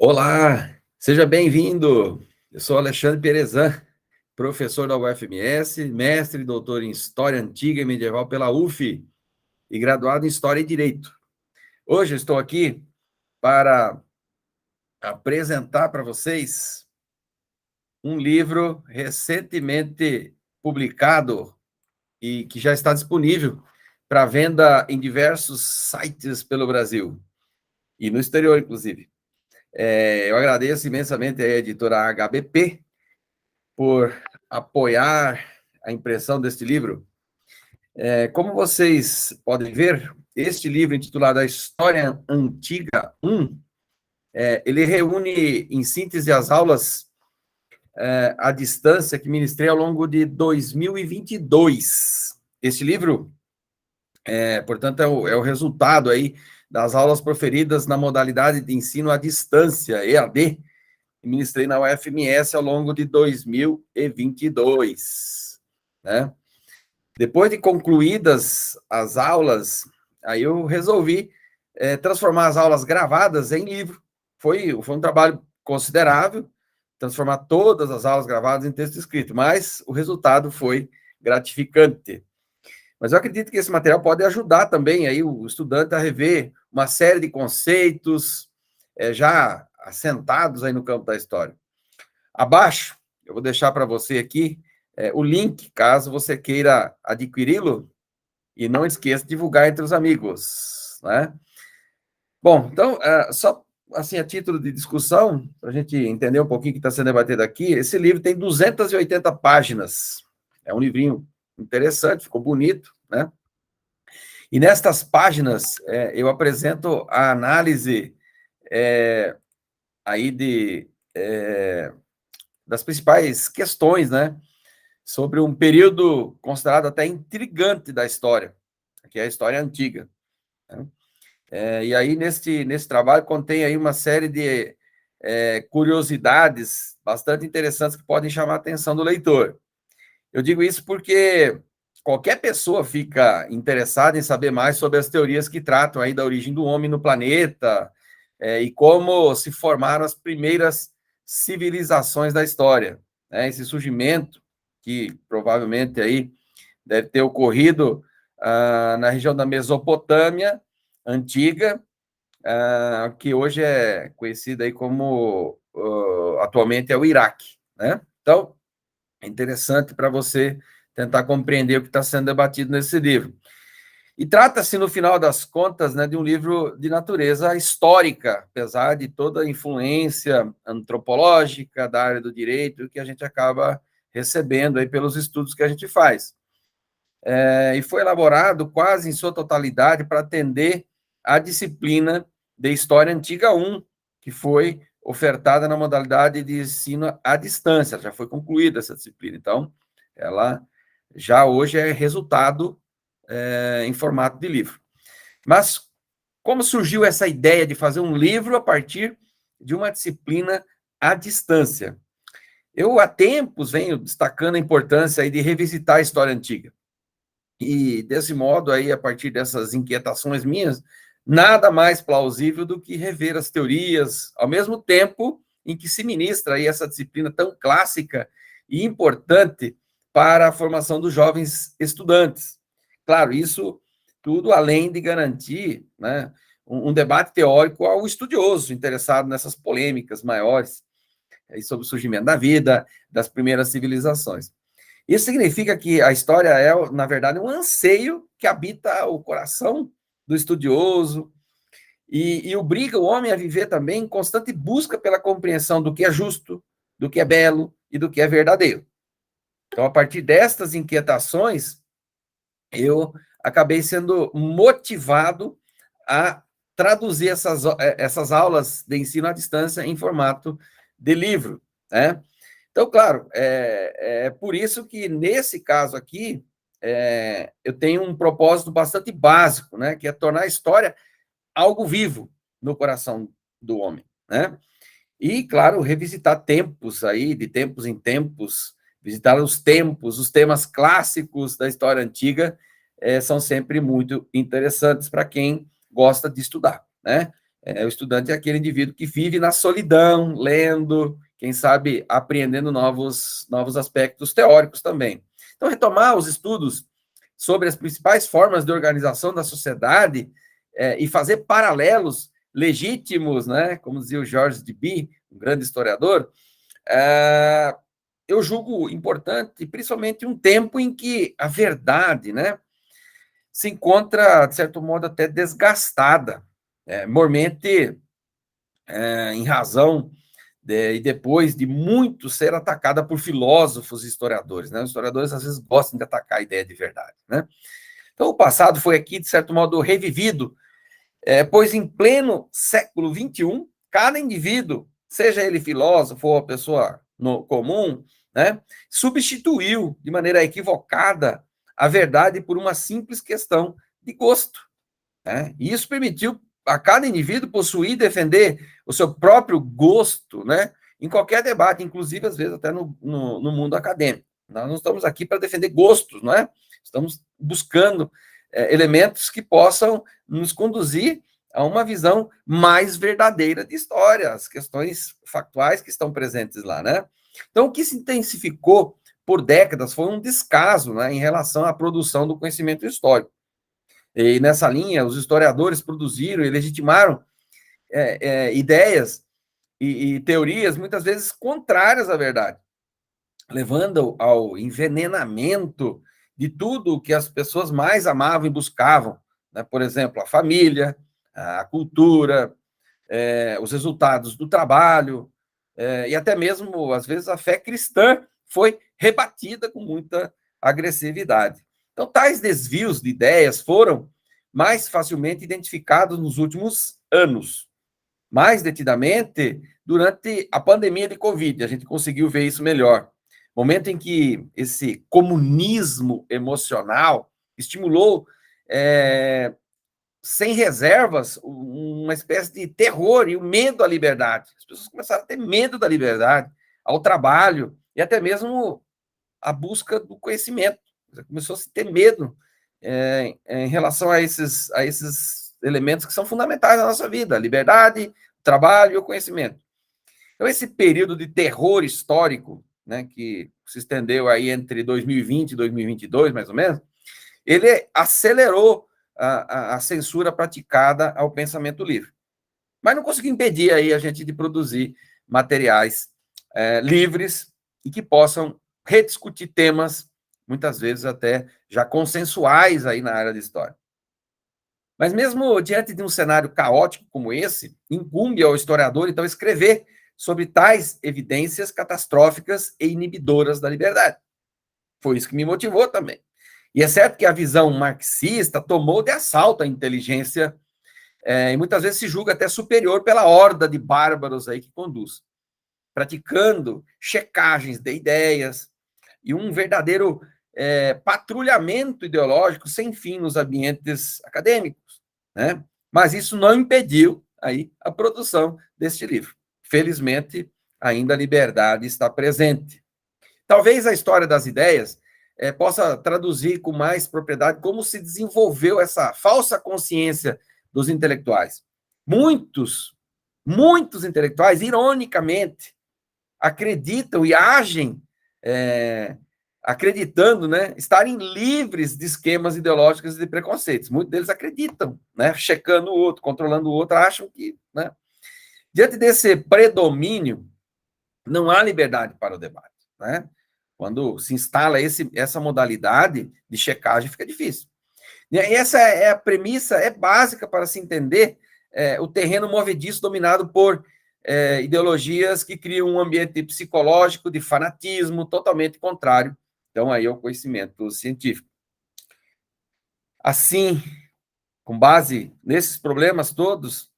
Olá, seja bem-vindo. Eu sou Alexandre Perezan, professor da UFMS, mestre e doutor em História Antiga e Medieval pela UF e graduado em História e Direito. Hoje eu estou aqui para apresentar para vocês um livro recentemente publicado e que já está disponível para venda em diversos sites pelo Brasil e no exterior, inclusive. Eu agradeço imensamente a editora HBP por apoiar a impressão deste livro. Como vocês podem ver, este livro, intitulado A História Antiga 1, ele reúne, em síntese, as aulas à distância que ministrei ao longo de 2022. Este livro, portanto, é o resultado aí das aulas proferidas na modalidade de ensino à distância, EAD, que ministrei na UFMS ao longo de 2022, né? Depois de concluídas as aulas, aí eu resolvi transformar as aulas gravadas em livro. Foi um trabalho considerável, transformar todas as aulas gravadas em texto escrito, mas o resultado foi gratificante. Mas eu acredito que esse material pode ajudar também aí o estudante a rever uma série de conceitos já assentados aí no campo da história. Abaixo, eu vou deixar para você aqui o link, caso você queira adquiri-lo, e não esqueça de divulgar entre os amigos, né? Bom, então, só assim, a título de discussão, para a gente entender um pouquinho o que está sendo debatido aqui, esse livro tem 280 páginas, é um livrinho interessante, ficou bonito, né? E nestas páginas, eu apresento a análise aí das principais questões, né? Sobre um período considerado até intrigante da história, que é a história antiga, né? E aí, nesse trabalho, contém aí uma série de curiosidades bastante interessantes que podem chamar a atenção do leitor. Eu digo isso porque qualquer pessoa fica interessada em saber mais sobre as teorias que tratam aí da origem do homem no planeta e como se formaram as primeiras civilizações da história, né? Esse surgimento que provavelmente aí deve ter ocorrido na região da Mesopotâmia antiga, que hoje é conhecida aí como, atualmente é o Iraque, né? Então, é interessante para você tentar compreender o que está sendo debatido nesse livro. E trata-se, no final das contas, né, de um livro de natureza histórica, apesar de toda a influência antropológica da área do direito que a gente acaba recebendo aí pelos estudos que a gente faz. E foi elaborado quase em sua totalidade para atender a disciplina de História Antiga 1, que foi ofertada na modalidade de ensino à distância, já foi concluída essa disciplina. Então, ela já hoje é resultado em formato de livro. Mas como surgiu essa ideia de fazer um livro a partir de uma disciplina à distância? Eu, há tempos, venho destacando a importância aí de revisitar a história antiga. E, desse modo, aí, a partir dessas inquietações minhas, nada mais plausível do que rever as teorias, ao mesmo tempo em que se ministra aí essa disciplina tão clássica e importante para a formação dos jovens estudantes. Claro, isso tudo além de garantir, né, um debate teórico ao estudioso interessado nessas polêmicas maiores aí sobre o surgimento da vida, das primeiras civilizações. Isso significa que a história é, na verdade, um anseio que habita o coração do estudioso e obriga o homem a viver também em constante busca pela compreensão do que é justo, do que é belo e do que é verdadeiro. Então, a partir destas inquietações, eu acabei sendo motivado a traduzir essas aulas de ensino à distância em formato de livro, né? Então, claro, é por isso que, nesse caso aqui, eu tenho um propósito bastante básico, né, que é tornar a história algo vivo no coração do homem, né? E, claro, revisitar tempos aí, de tempos em tempos, visitar os temas clássicos da história antiga, são sempre muito interessantes para quem gosta de estudar, né? O estudante é aquele indivíduo que vive na solidão, lendo, quem sabe apreendendo novos aspectos teóricos também. Então, retomar os estudos sobre as principais formas de organização da sociedade e fazer paralelos legítimos, né, como dizia o Georges Deby, um grande historiador, eu julgo importante, principalmente um tempo em que a verdade, né, se encontra, de certo modo, até desgastada, mormente em razão e depois de muito ser atacada por filósofos e historiadores, né? Os historiadores, às vezes, gostam de atacar a ideia de verdade, né? Então, o passado foi aqui, de certo modo, revivido, pois em pleno século XXI, cada indivíduo, seja ele filósofo ou pessoa comum, né, substituiu de maneira equivocada a verdade por uma simples questão de gosto. Né? E isso permitiu a cada indivíduo possuir e defender o seu próprio gosto, né, em qualquer debate, inclusive, às vezes, até no mundo acadêmico. Nós não estamos aqui para defender gostos, não é? Estamos buscando elementos que possam nos conduzir a uma visão mais verdadeira de história, as questões factuais que estão presentes lá, né? Então, o que se intensificou por décadas foi um descaso, né, em relação à produção do conhecimento histórico. E nessa linha, os historiadores produziram e legitimaram ideias e teorias muitas vezes contrárias à verdade, levando ao envenenamento de tudo o que as pessoas mais amavam e buscavam, né? Por exemplo, a família, a cultura, os resultados do trabalho, e até mesmo, às vezes, a fé cristã foi rebatida com muita agressividade. Então, tais desvios de ideias foram mais facilmente identificados nos últimos anos, mais detidamente durante a pandemia de Covid, a gente conseguiu ver isso melhor. Momento em que esse comunismo emocional estimulou sem reservas uma espécie de terror e o medo à liberdade. As pessoas começaram a ter medo da liberdade, ao trabalho e até mesmo a busca do conhecimento. Começou a se ter medo em relação a esses elementos que são fundamentais na nossa vida: a liberdade, o trabalho e o conhecimento. Então, esse período de terror histórico, né, que se estendeu aí entre 2020 e 2022, mais ou menos, ele acelerou a censura praticada ao pensamento livre. Mas não conseguiu impedir aí a gente de produzir materiais livres e que possam rediscutir temas, muitas vezes até já consensuais aí na área de história. Mas mesmo diante de um cenário caótico como esse, incumbe ao historiador, então, escrever sobre tais evidências catastróficas e inibidoras da liberdade. Foi isso que me motivou também. E é certo que a visão marxista tomou de assalto a inteligência e muitas vezes se julga até superior pela horda de bárbaros aí que conduz, praticando checagens de ideias e um verdadeiro patrulhamento ideológico sem fim nos ambientes acadêmicos, né? Mas isso não impediu aí a produção deste livro. Felizmente, ainda a liberdade está presente. Talvez a história das ideias possa traduzir com mais propriedade como se desenvolveu essa falsa consciência dos intelectuais. Muitos intelectuais, ironicamente, acreditam e agem acreditando, né, estarem livres de esquemas ideológicos e de preconceitos. Muitos deles acreditam, né, checando o outro, controlando o outro, acham que, né, diante desse predomínio, não há liberdade para o debate, né? Quando se instala essa modalidade de checagem, fica difícil. E essa é a premissa, básica para se entender o terreno movediço dominado por ideologias que criam um ambiente psicológico de fanatismo totalmente contrário, então, aí ao conhecimento científico. Assim, com base nesses problemas todos,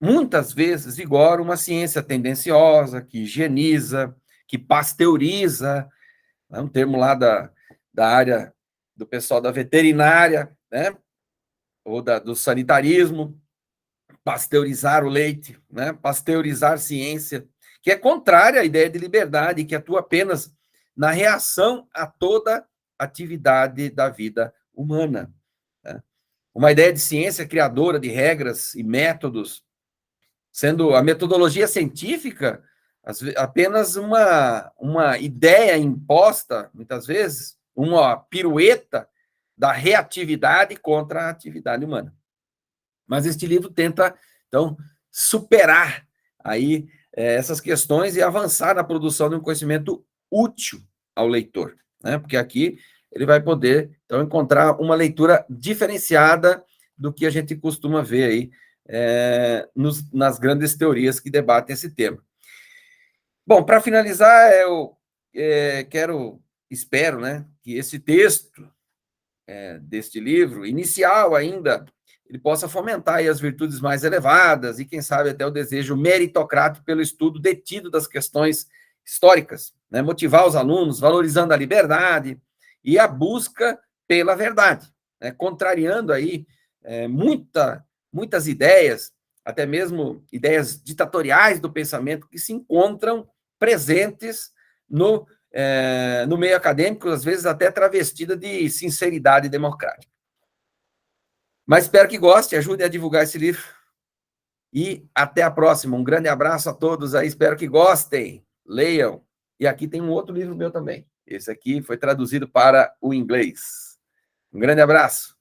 muitas vezes vigora uma ciência tendenciosa, que higieniza, que pasteuriza, né, um termo lá da área do pessoal da veterinária, né, ou do sanitarismo, pasteurizar o leite, né, pasteurizar ciência, que é contrária à ideia de liberdade, que atua apenas na reação a toda atividade da vida humana. Né? uma ideia de ciência criadora de regras e métodos, sendo a metodologia científica apenas uma ideia imposta, muitas vezes, uma pirueta da reatividade contra a atividade humana. Mas este livro tenta, então, superar aí essas questões e avançar na produção de um conhecimento útil ao leitor, né? Porque aqui ele vai poder, então, encontrar uma leitura diferenciada do que a gente costuma ver aí nas grandes teorias que debatem esse tema. Bom, para finalizar, eu espero, né, que esse texto deste livro, inicial ainda, ele possa fomentar aí as virtudes mais elevadas e, quem sabe, até o desejo meritocrático pelo estudo detido das questões históricas, né? Motivar os alunos, valorizando a liberdade e a busca pela verdade, né? Contrariando aí muitas ideias, até mesmo ideias ditatoriais do pensamento que se encontram presentes no meio acadêmico, às vezes até travestida de sinceridade democrática. Mas espero que goste, ajude a divulgar esse livro. E até a próxima. Um grande abraço a todos aí, espero que gostem, leiam. E aqui tem um outro livro meu também. Esse aqui foi traduzido para o inglês. Um grande abraço.